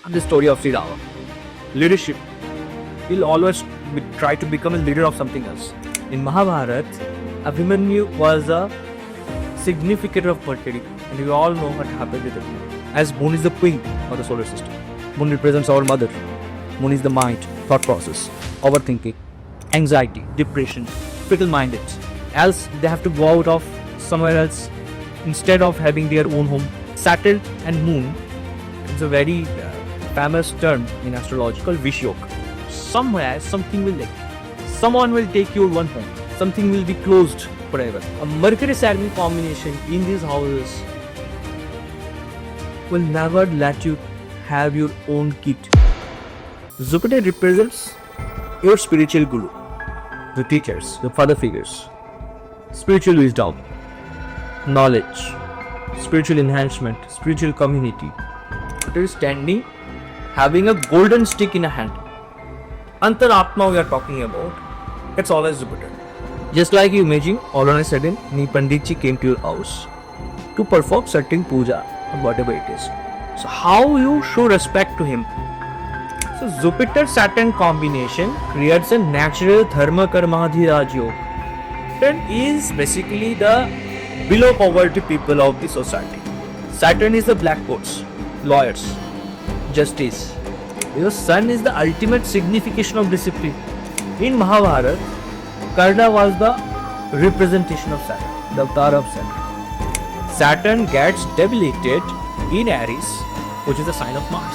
the story of Sri Rama. Leadership. He'll always try to become a leader of something else. In Mahabharata, Abhimanyu was a significant of Mercury, and we all know what happened with him. As Moon is the queen of the solar system. Moon represents our mother. Moon is the mind, thought process, overthinking, anxiety, depression, fickle-minded. Else they have to go out of somewhere else instead of having their own home. Saturn and Moon is a very famous term in astrology called Vishyok. Somewhere something will someone will take your one home. Something will be closed forever. A Mercury-Saturn combination in these houses will never let you have your own kid. Jupiter represents your spiritual guru, the teachers, the father figures, spiritual wisdom, knowledge, spiritual enhancement, spiritual community. Jupiter is standing, having a golden stick in a hand. Antaratma we are talking about, it's always Jupiter. Just like you imagine, all on a sudden, Panditji came to your house to perform certain puja or whatever it is. So how you show respect to him? So Jupiter-Saturn combination creates a natural dharma karmadhiraj yoga. Saturn is basically the below poverty people of the society. Saturn is the black coats, lawyers, justice. Because Sun is the ultimate signification of discipline. In Mahabharata, Karna was the representation of Saturn, the avatar of Saturn. Saturn gets debilitated in Aries, which is a sign of Mars.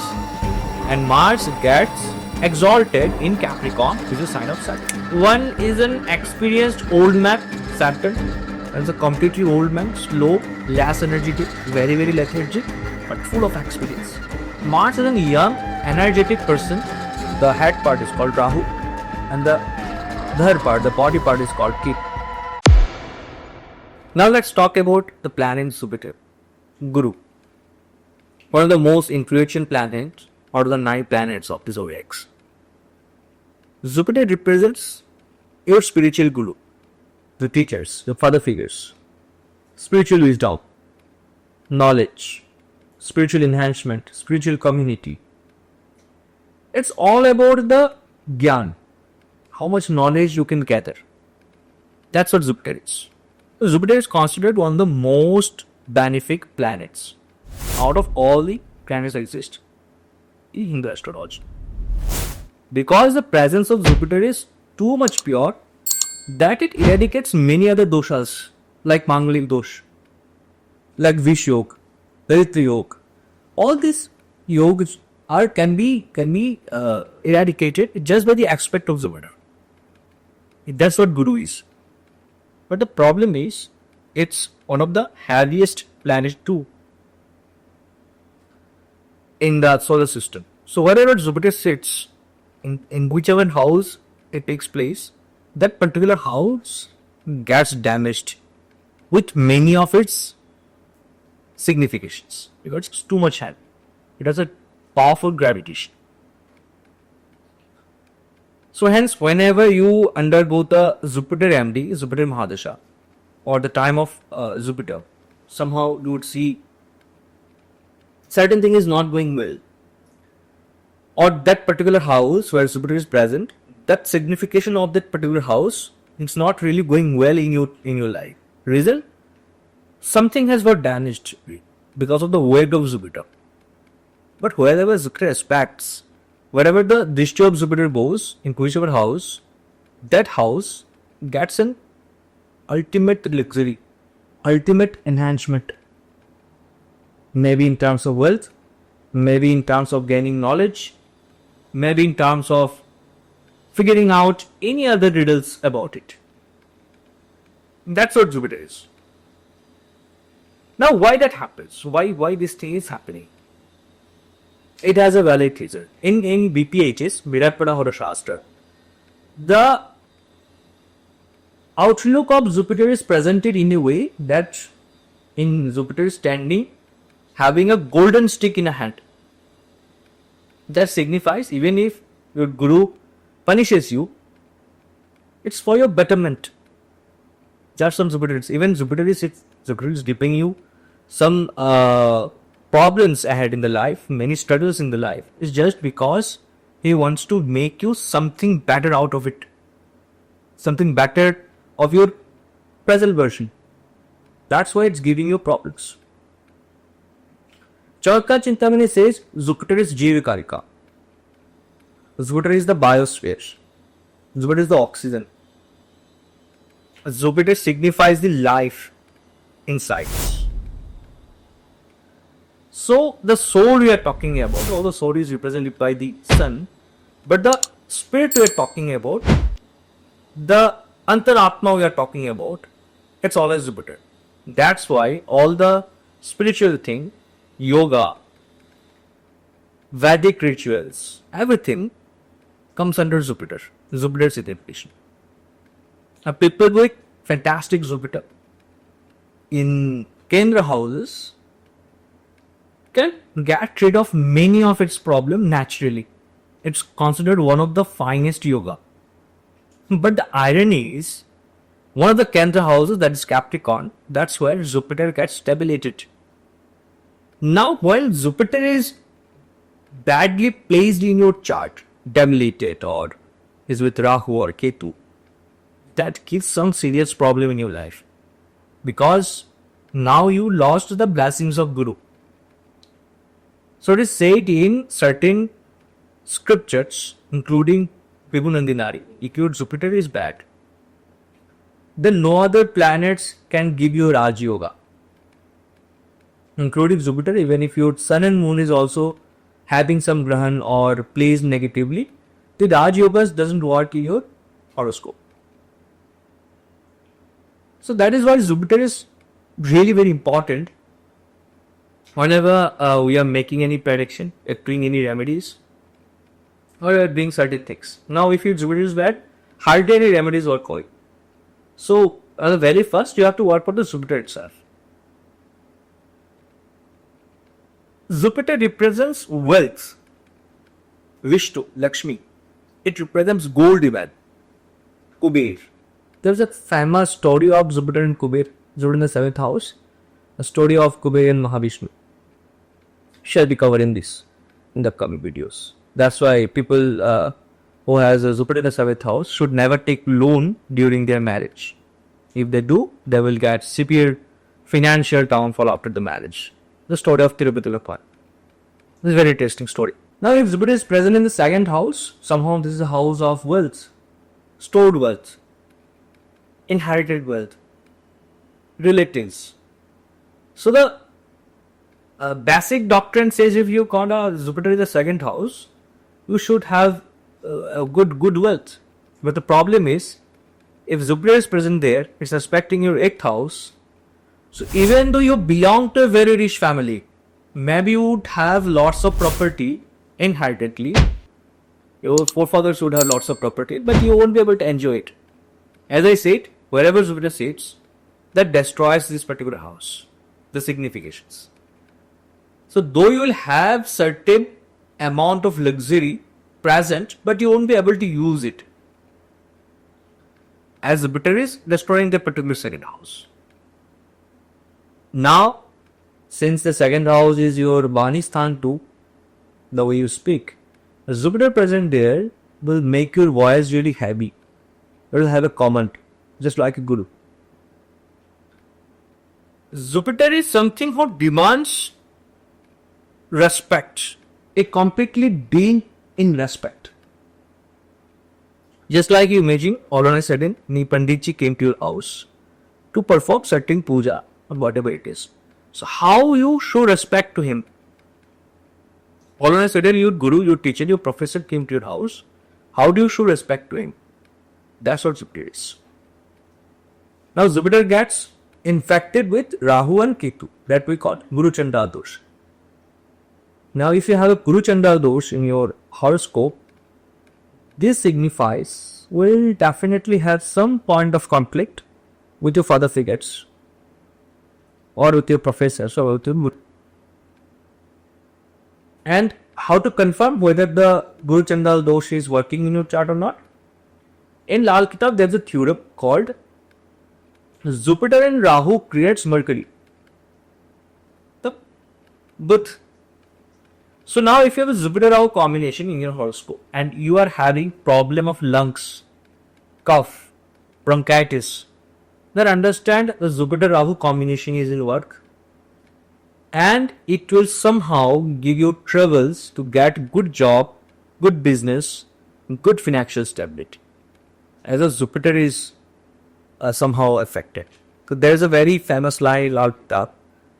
And Mars gets exalted in Capricorn, which is a sign of Saturn. One is an experienced old man, Saturn, and is a completely old man, slow, less energetic, very lethargic, but full of experience. Mars is a young, energetic person. The head part is called Rahu, and the other part, the body part, is called Ketu. Now let's talk about the planet Jupiter, Guru. One of the most influential planets out of the 9 planets of the zodiacs. Jupiter represents your spiritual guru, the teachers, the father figures, spiritual wisdom, knowledge, spiritual enhancement, spiritual community. It's all about the Gyan, how much knowledge you can gather. That's what Jupiter is. Jupiter is considered one of the most benefic planets out of all the planets that exist in Hindu astrology. Because the presence of Jupiter is too much pure that it eradicates many other doshas like Mangalik dosh, like Vish Yoga, Daritya Yoga. All these yogas can be eradicated just by the aspect of Jupiter. That's what Guru is. But the problem is, it's one of the heaviest planets too in the solar system. So wherever Jupiter sits, in whichever house it takes place, that particular house gets damaged with many of its significations because it's too much heavy. It has a powerful gravitation. So hence, whenever you undergo the Jupiter MD, Jupiter Mahadasha, or the time of Jupiter, somehow you would see certain thing is not going well. Or that particular house where Jupiter is present, that signification of that particular house, it's not really going well in your life. Reason? Something has got damaged because of the weight of Jupiter. But wherever Jupiter aspects, wherever the Drishti of Jupiter goes, in whichever house, that house gets an ultimate luxury, ultimate enhancement. Maybe in terms of wealth, maybe in terms of gaining knowledge, maybe in terms of figuring out any other riddles about it. That's what Jupiter is. Now, why that happens? Why this thing is happening? It has a valid reason. In BPHs, Viratpada Hora Shastra, the outlook of Jupiter is presented in a way that in Jupiter standing, having a golden stick in a hand. That signifies even if your guru punishes you, it's for your betterment. Just some Jupiter, even Jupiter is dipping you some problems ahead in the life, many struggles in the life, is just because he wants to make you something better out of it. Something better of your present version. That's why it's giving you problems. Charaka Chintamani says Jupiter is Jivakarika. Jupiter is the biosphere. Jupiter is the oxygen. Jupiter signifies the life inside. So the soul we are talking about, although soul is represented by the sun, but the spirit we are talking about, the Antaratma we are talking about, it's always Jupiter. That's why all the spiritual thing, yoga, Vedic rituals, everything comes under Jupiter. Jupiter's interpretation. People with fantastic Jupiter in Kendra houses can get rid of many of its problems naturally. It's considered one of the finest yoga. But the irony is, one of the Kendra houses, that is Capricorn, that's where Jupiter gets debilitated. Now, while Jupiter is badly placed in your chart, debilitated or is with Rahu or Ketu, that gives some serious problem in your life. Because now you lost the blessings of Guru. So it is said in certain scriptures, including Vibhunandinari, if your Jupiter is bad, then no other planets can give you Raj Yoga. Including Jupiter, even if your Sun and Moon is also having some Grahan or placed negatively, the Raj Yogas doesn't work in your horoscope. So that is why Jupiter is really very important whenever we are making any prediction, doing any remedies, or doing certain things. Now, if your Jupiter is bad, hardly any remedies work for you. So, at the very first, you have to work for the Jupiter itself. Jupiter represents wealth, Vishnu, Lakshmi. It represents gold demand, Kuber. There's a famous story of Jupiter and Kuber, Jupiter in the 7th house, a story of Kuber and Mahavishnu. Shall be covered in the upcoming videos. That's why people who has a Jupiter in the 7th house should never take loan during their marriage. If they do, they will get severe financial downfall after the marriage. The story of Tirupati Lappan. This is a very interesting story. Now, if Jupiter is present in the 2nd house, somehow this is a house of wealth, stored wealth, inherited wealth, relatives. So the basic doctrine says if you got a Jupiter in the 2nd house, you should have a good wealth. But the problem is, if Jupiter is present there, it's aspecting your 8th house. So even though you belong to a very rich family, maybe you would have lots of property inheritedly. Your forefathers would have lots of property, but you won't be able to enjoy it. As I said, wherever Jupiter sits, that destroys this particular house, the significations. So though you will have certain amount of luxury present, but you won't be able to use it, as Jupiter is destroying the particular 2nd house. Now, since the 2nd house is your Bani Sthan too, the way you speak, Jupiter present there will make your voice really heavy. It will have a comment, just like a Guru. Jupiter is something who demands respect, a completely being in respect. Just like you imagine, all on a sudden, Ni Panditji came to your house to perform certain puja or whatever it is. So how you show respect to him? All on a sudden, your guru, your teacher, your professor came to your house. How do you show respect to him? That's what Jupiter is. Now Jupiter gets infected with Rahu and Ketu, that we call Guru Chandra Dosh. Now if you have a Guru Chandra Dosh in your horoscope, this signifies will definitely have some point of conflict with your father figures or with your professors or with your Guru. And how to confirm whether the Guru Chandra Dosh is working in your chart or not? In Lal Kitab, there is a theorem called Jupiter and Rahu creates Mercury. The But so now if you have a Jupiter Rahu combination in your horoscope and you are having problem of lungs, cough, bronchitis, then understand the Jupiter Rahu combination is in work, and it will somehow give you troubles to get good job, good business, good financial stability, as a Jupiter is somehow affected. So there is a very famous line out there,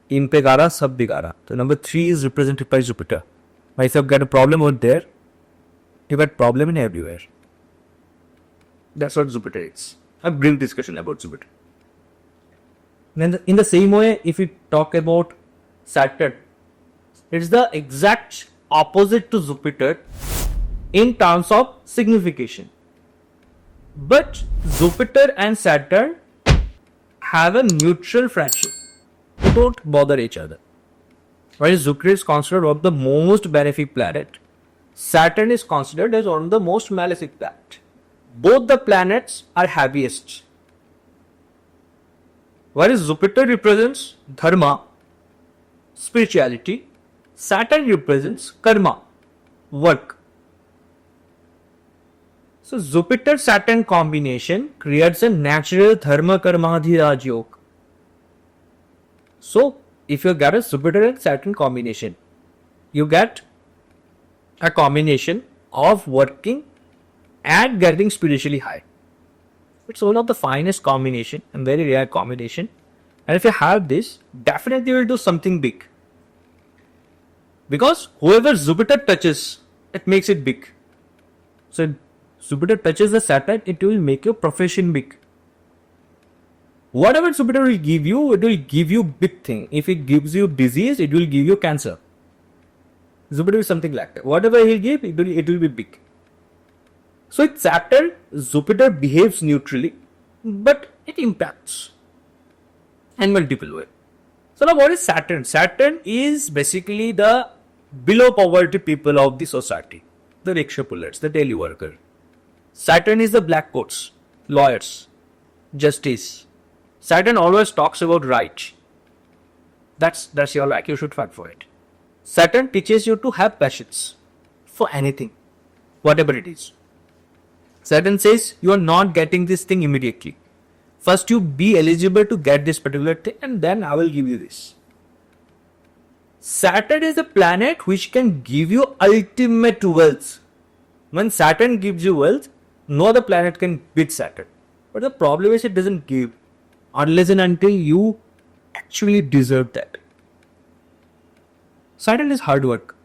in Pegara sab bigara. So number 3 is represented by Jupiter. But if you've got a problem out there, you've got problem in everywhere. That's what Jupiter is. A brief discussion about Jupiter. Then in the same way, if we talk about Saturn, it's the exact opposite to Jupiter in terms of signification. But Jupiter and Saturn have a neutral fraction. They don't bother each other. Whereas Jupiter is considered one of the most benefic planet, Saturn is considered as one of the most malefic planet. Both the planets are happiest. Whereas Jupiter represents dharma, spirituality, Saturn represents karma, work. So Jupiter-Saturn combination creates a natural dharma karmadhi yoga. So if you get a Jupiter and Saturn combination, you get a combination of working and getting spiritually high. It's one of the finest combination and very rare combination. And if you have this, definitely you will do something big. Because whoever Jupiter touches, it makes it big. So Jupiter touches the Saturn, it will make your profession big. Whatever Jupiter will give you, it will give you big thing. If it gives you disease, it will give you cancer. Jupiter is something like that. Whatever he will give, it will be big. So with Saturn, Jupiter behaves neutrally, but it impacts in multiple ways. So now what is Saturn? Saturn is basically the below poverty people of the society, the rickshaw pullers, the daily worker. Saturn is the black coats, lawyers, justice. Saturn always talks about right. That's your like, you should fight for it. Saturn teaches you to have passions for anything, whatever it is. Saturn says you are not getting this thing immediately. First you be eligible to get this particular thing and then I will give you this. Saturn is the planet which can give you ultimate wealth. When Saturn gives you wealth, no other planet can beat Saturn. But the problem is it doesn't give unless and until you actually deserve that. Saturn is hard work.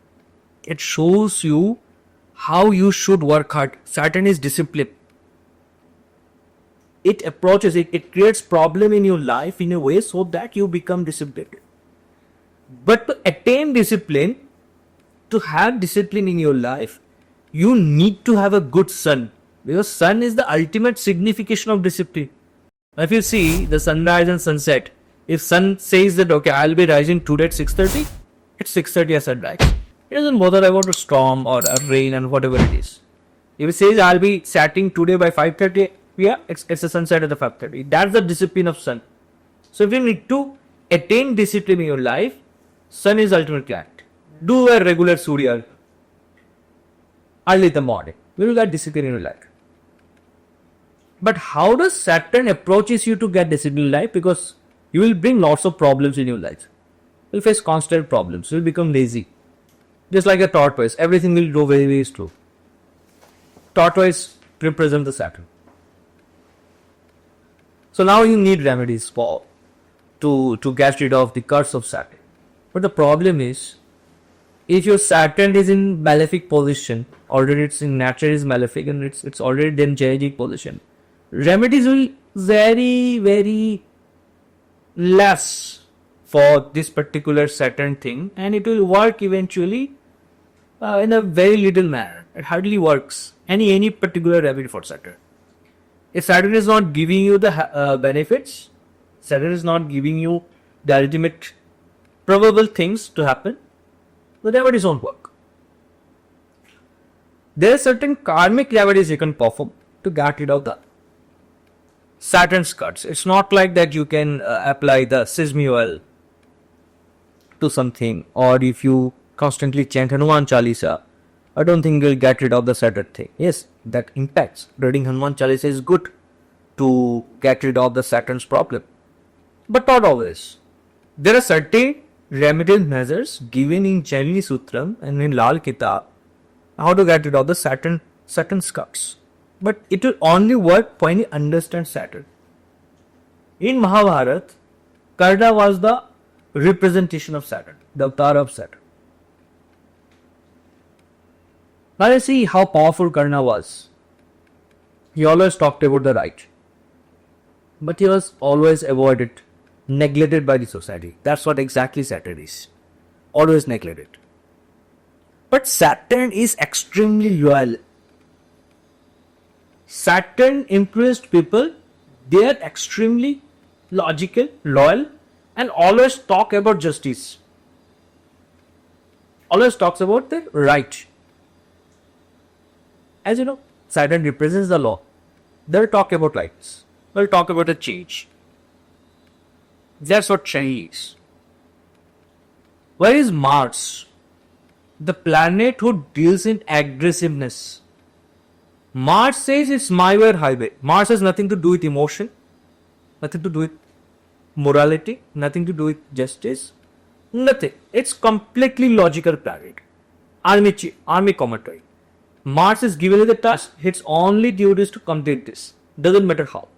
It shows you how you should work hard. Saturn is discipline. It approaches it, it creates problem in your life in a way so that you become disciplined. But to attain discipline, to have discipline in your life, you need to have a good sun. Because sun is the ultimate signification of discipline. If you see the sunrise and sunset, if sun says that okay, I'll be rising today at 6:30, it's 6:30 as sunrise. It doesn't bother about a storm or a rain and whatever it is. If it says I'll be setting today by 5:30, yeah, it's a sunset at the 5:30. That's the discipline of sun. So if you need to attain discipline in your life, sun is ultimate client. Do a regular Surya early in the morning. You will get discipline in your life. But how does Saturn approaches you to get discipline in life? Because you will bring lots of problems in your life. You will face constant problems. You will become lazy. Just like a tortoise, everything will go very, very slow. Tortoise represents the Saturn. So now you need remedies to get rid of the curse of Saturn. But the problem is, if your Saturn is in malefic position, already it's in nature is malefic and it's already in Jyotish position, remedies will very, very less for this particular Saturn thing, and it will work eventually in a very little manner. It hardly works. Any particular remedy for Saturn. If Saturn is not giving you the benefits, Saturn is not giving you the ultimate probable things to happen, the remedies won't work. There are certain karmic remedies you can perform to get rid of the Saturn's curse. It's not like that you can apply the sesame oil to something, or if you constantly chant Hanuman Chalisa, I don't think you'll get rid of the Saturn thing. Yes, that impacts. Reading Hanuman Chalisa is good to get rid of the Saturn's problem, but not always. There are certain remedial measures given in Jainini Sutram and in Lal Kitab how to get rid of the Saturn's curse. But it will only work when you understand Saturn. In Mahabharata, Karna was the representation of Saturn, the avatar of Saturn. Now let's see how powerful Karna was. He always talked about the right, but he was always avoided, neglected by the society. That's what exactly Saturn is. Always neglected. But Saturn is extremely loyal. Saturn influenced people. They are extremely logical, loyal, and always talk about justice. Always talks about the right. As you know, Saturn represents the law. They'll talk about rights. They'll talk about a change. That's what change is. Where is Mars? The planet who deals in aggressiveness. Mars says it's my way or highway. Mars has nothing to do with emotion, nothing to do with morality, nothing to do with justice, nothing. It's completely logical planet. Army commentary. Mars is given the task. Its only duty is to complete this. Doesn't matter how.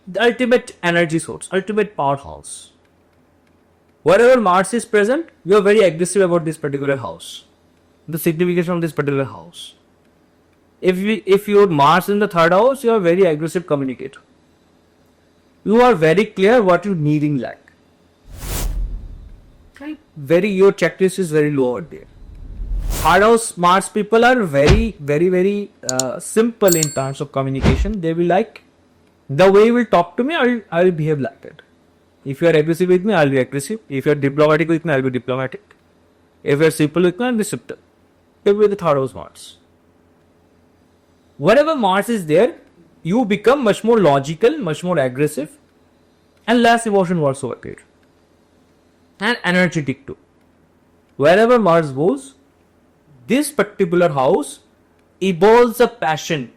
The ultimate energy source, ultimate powerhouse. Wherever Mars is present, you are very aggressive about this particular house. The signification of this particular house. If your Mars in the third house, you are very aggressive communicator. You are very clear what you need in life. Right? Your checklist is very low out there. Third house Mars people are very simple in terms of communication. They will like the way you will talk to me, I will behave like that. If you are aggressive with me, I will be aggressive. If you are diplomatic with me, I will be diplomatic. If you are simple with me, I will be simple. It will be the third house Mars. Wherever Mars is there, you become much more logical, much more aggressive, and less emotion works over there. And energetic too. Wherever Mars goes, this particular house evolves a passion.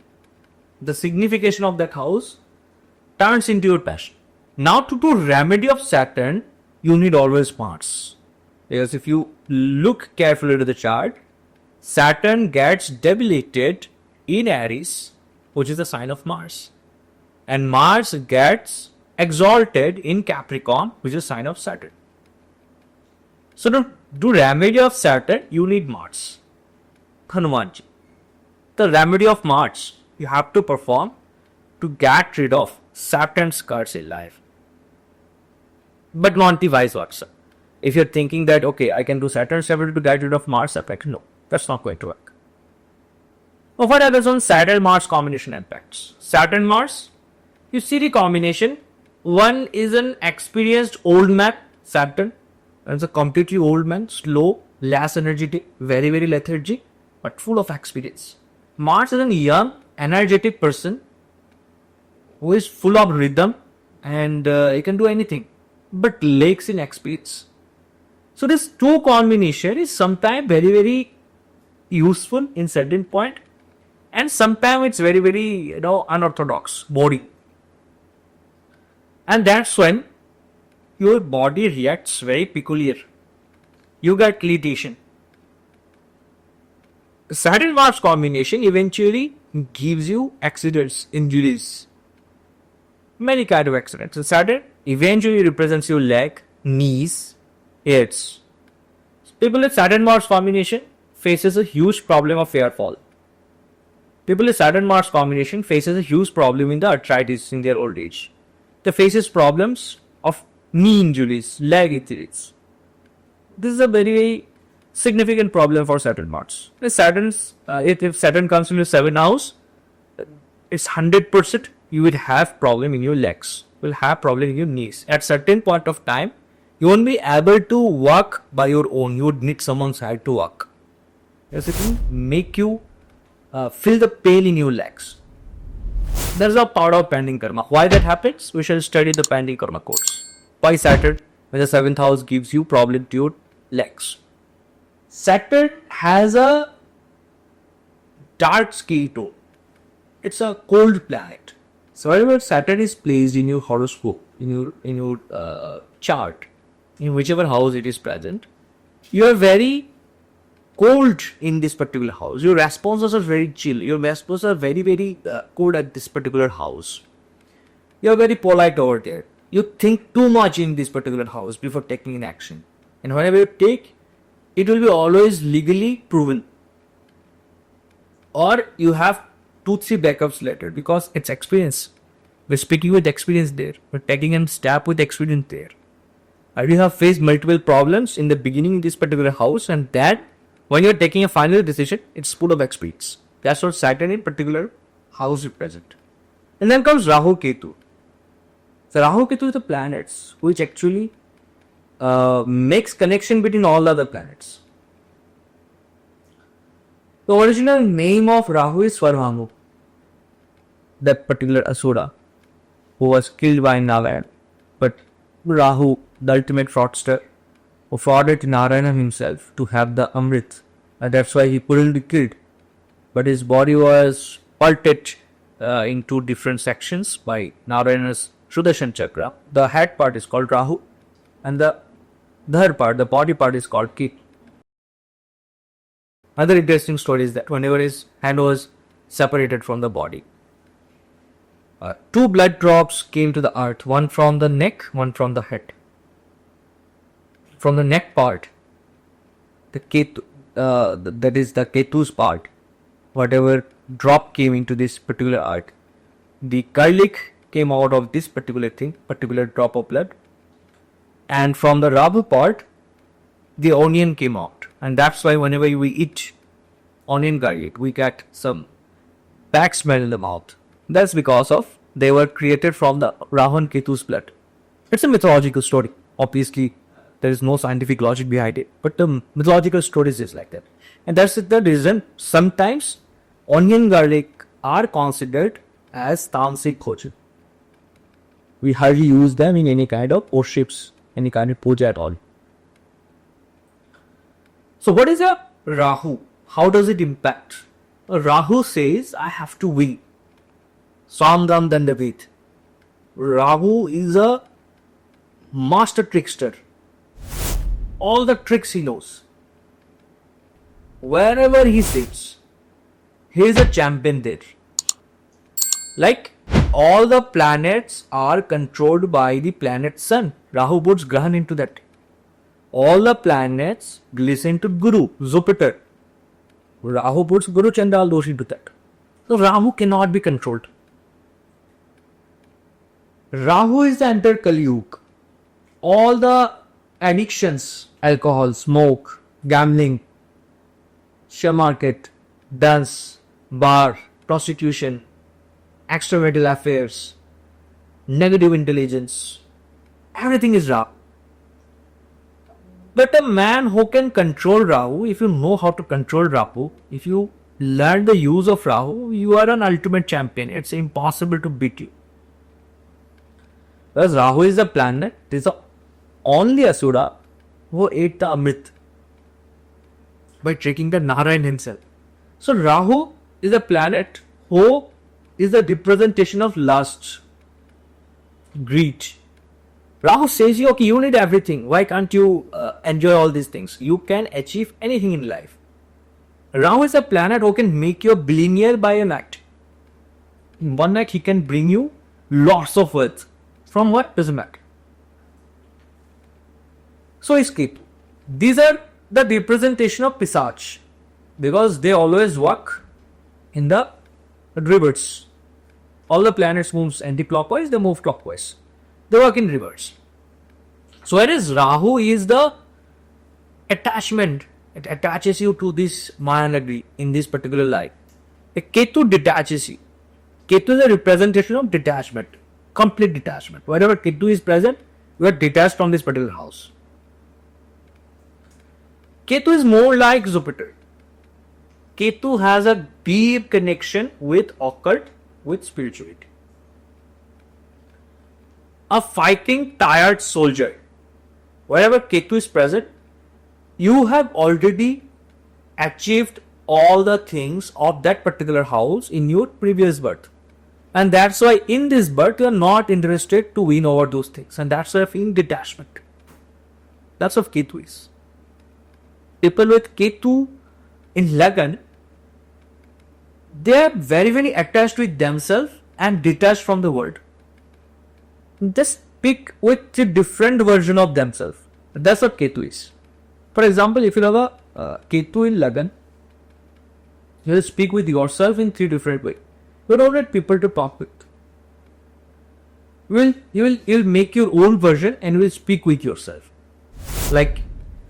The signification of that house turns into your passion. Now to do remedy of Saturn, you need always Mars. Because if you look carefully to the chart, Saturn gets debilitated in Aries, which is the sign of Mars. And Mars gets exalted in Capricorn, which is a sign of Saturn. So to do remedy of Saturn, you need Mars. Hanumanji. The remedy of Mars you have to perform to get rid of Saturn's curse in life. But not the vice versa. If you're thinking that, okay, I can do Saturn's remedy to get rid of Mars effect, no, that's not going to work. Now, what happens on Saturn-Mars combination impacts? Saturn-Mars, you see the combination. One is an experienced old man, Saturn, and it's a completely old man, slow, less energetic, very lethargy, but full of experience. Mars is a young, energetic person who is full of rhythm and he can do anything, but lacks in experience. So this two combination is sometimes very useful in certain point, and sometimes it's very unorthodox, boring. And that's when your body reacts very peculiar. You get irritation. Saturn-Mars combination eventually gives you accidents, injuries. Many kind of accidents. So Saturn eventually represents your leg, knees, ears. People with Saturn-Mars combination faces a huge problem of hair fall. People with Saturn-Mars combination faces a huge problem in the arthritis in their old age. They faces problems of knee injuries, leg injuries. This is a very significant problem for Saturn-Mars. If Saturn comes in your 7th house, it's 100% you will have problem in your legs. You will have problem in your knees. At certain point of time, you won't be able to walk by your own. You would need someone's help to walk. Yes, it will make you feel the pain in your legs. There's a part of pending karma. Why that happens? We shall study the pending karma codes. Why Saturn when the 7th house gives you problem to your legs. Saturn has a dark skin tone. It's a cold planet. So wherever Saturn is placed in your horoscope, in your chart, in whichever house it is present, you are very cold in this particular house. Your responses are very chill. Your responses are very cold at this particular house. You are very polite over there. You think too much in this particular house before taking an action. And whenever you take, it will be always legally proven. Or you have 2-3 backups later because it's experience. We're speaking with experience there. We're taking a step with experience there. I will have faced multiple problems in the beginning in this particular house, and that when you're taking a final decision, it's full of experience. That's what Saturn in particular house represent. And then comes Rahu Ketu. So Rahu Ketu is the planets which actually makes connection between all other planets. The original name of Rahu is Svarvamu, that particular Asura who was killed by Narayana. But Rahu, the ultimate fraudster, who frauded Narayana himself to have the Amrit, and that's why he couldn't be killed. But his body was parted into different sections by Narayana's Sudarshan Chakra. The head part is called Rahu, and the other part, the body part, is called Ketu. Another interesting story is that whenever his hand was separated from the body, 2 blood drops came to the earth, one from the neck, one from the head. From the neck part, the Ketu, that is the Ketu's part, whatever drop came into this particular earth, the garlic came out of this particular thing, particular drop of blood. And from the Rahu part, the onion came out. And that's why whenever we eat onion garlic, we get some bad smell in the mouth. That's because of they were created from the Rahu and Ketu's blood. It's a mythological story. Obviously, there is no scientific logic behind it. But the mythological story is just like that. And that's the reason sometimes onion garlic are considered as tamasic bhojan. We hardly use them in any kind of worships, any kind of puja at all. So what is a Rahu? How does it impact? A Rahu says, I have to win. Samdam Dandavid. Rahu is a master trickster. All the tricks he knows. Wherever he sits, he is a champion there. Like all the planets are controlled by the planet Sun. Rahu puts Grahan into that. All the planets listen to Guru, Jupiter. Rahu puts Guru Chandral Dosh into that. So Rahu cannot be controlled. Rahu is the entire Kali Yuga. All the addictions, alcohol, smoke, gambling, share market, dance, bar, prostitution, extramarital affairs, negative intelligence, everything is Rahu. But a man who can control Rahu, if you know how to control Rahu, if you learn the use of Rahu, you are an ultimate champion. It's impossible to beat you. Because Rahu is the planet, it is the only Asura who ate the Amrit by tricking the Narayan himself. So Rahu is the planet who is the representation of lust, greed. Rahu says you, okay, you need everything. Why can't you enjoy all these things? You can achieve anything in life. Rahu is a planet who can make you a billionaire by a night. In one night, he can bring you lots of wealth. From what? Doesn't matter. So is Ketu. These are the representation of Pisach, because they always work in the reverse. All the planets moves anti-clockwise, they move clockwise. They work in reverse. So whereas Rahu is the attachment, it attaches you to this Maya Nagri in this particular life. A Ketu detaches you. Ketu is a representation of detachment, complete detachment. Wherever Ketu is present, you are detached from this particular house. Ketu is more like Jupiter. Ketu has a deep connection with occult, with spirituality. A fighting, tired soldier wherever Ketu is present, you have already achieved all the things of that particular house in your previous birth. And that's why in this birth you are not interested to win over those things. And that's why I feel detachment. That's what Ketu is. People with Ketu in Lagan, they are very, very attached with themselves and detached from the world. They speak with a different version of themselves. That's what Ketu is. For example, if you have a Ketu in Lagan, you will speak with yourself in 3 different ways. You don't need people to talk with. You'll make your own version and you will speak with yourself. Like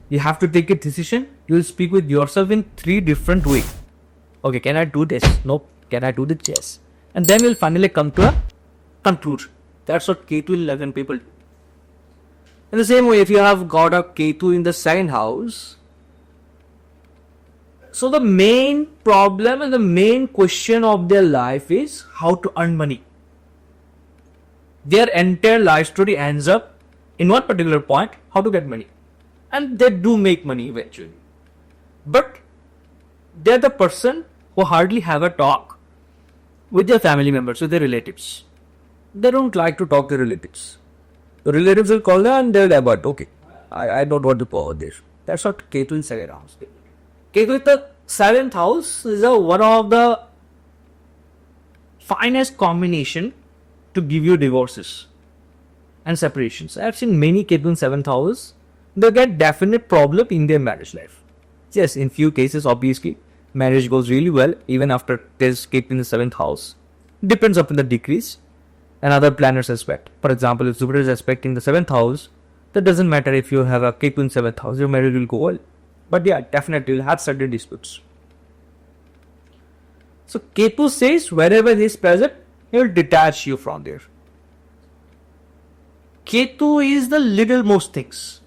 you have to take a decision, you will speak with yourself in 3 different ways. Okay, can I do this? Nope. Can I do this? Yes. And then you'll finally come to a conclusion. That's what Ketu in Lagan people do. In the same way, if you have got a Ketu in the 2nd house, so the main problem and the main question of their life is how to earn money. Their entire life story ends up in one particular point, how to get money. And they do make money eventually. But they're the person who hardly have a talk with their family members, with their relatives. They don't like to talk to relatives. The relatives will call them and they'll say, but okay, I don't want to power this. That's what Ketu in 2nd house. Ketu in the 7th house is one of the finest combination to give you divorces and separations. I have seen many Ketu in 7th house. They get definite problem in their marriage life. Yes, in few cases, obviously, marriage goes really well even after there's Ketu in the 7th house. Depends upon the degrees and other planets aspect. For example, if Jupiter is aspecting the 7th house, that doesn't matter if you have a Ketu in 7th house, your marriage will go well. But yeah, definitely you'll have certain disputes. So Ketu says wherever he is present, he will detach you from there. Ketu is the littlemost things.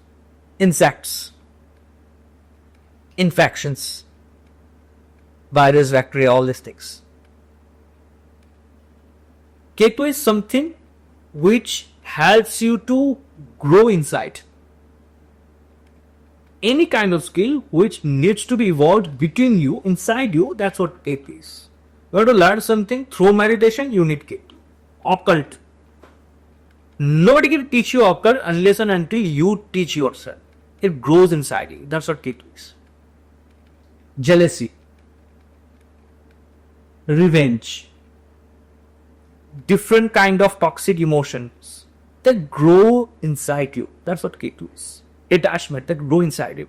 Insects, infections, virus, bacteria, all these things. Ketu is something which helps you to grow inside. Any kind of skill which needs to be evolved between you, inside you, that's what Ketu is. You want to learn something through meditation, you need Ketu. Occult. Nobody can teach you occult unless and until you teach yourself. It grows inside you. That's what Ketu is. Jealousy. Revenge. Different kind of toxic emotions that grow inside you. That's what Ketu is. Detachment that grow inside you.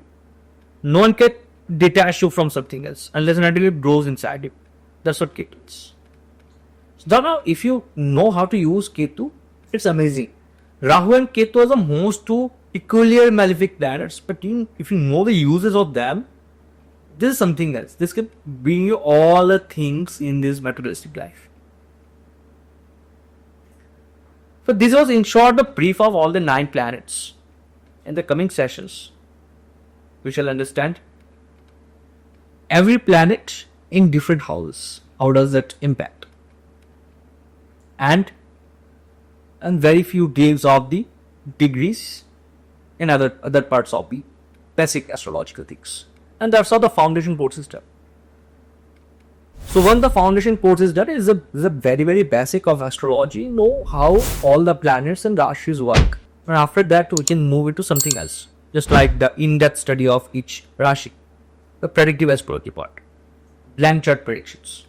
No one can detach you from something else unless and until it grows inside you. That's what Ketu is. So now if you know how to use Ketu, it's amazing. Rahu and Ketu are the most 2 peculiar malefic planets, but if you know the uses of them, this is something else. This can bring you all the things in this materialistic life. So this was in short the brief of all the 9 planets. In the coming sessions, we shall understand every planet in different houses. How does that impact? And very few details of the degrees and other parts of the basic astrological things. And that's how the foundation course is done. So once the foundation course is done, is a very, very basic of astrology. Know how all the planets and rashis work. And after that, we can move into something else. Just like the in-depth study of each rashi. The predictive astrology part. Blank chart predictions.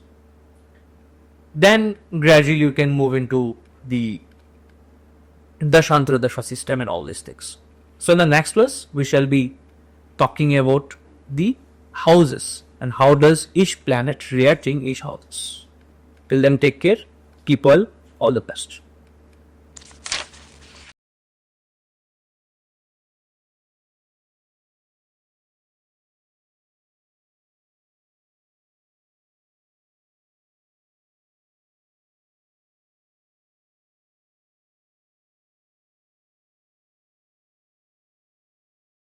Then gradually you can move into the Dashantra Dasha system and all these things. So in the next class, we shall be talking about the houses and how does each planet react in each house. Till then, take care. Keep well. All the best.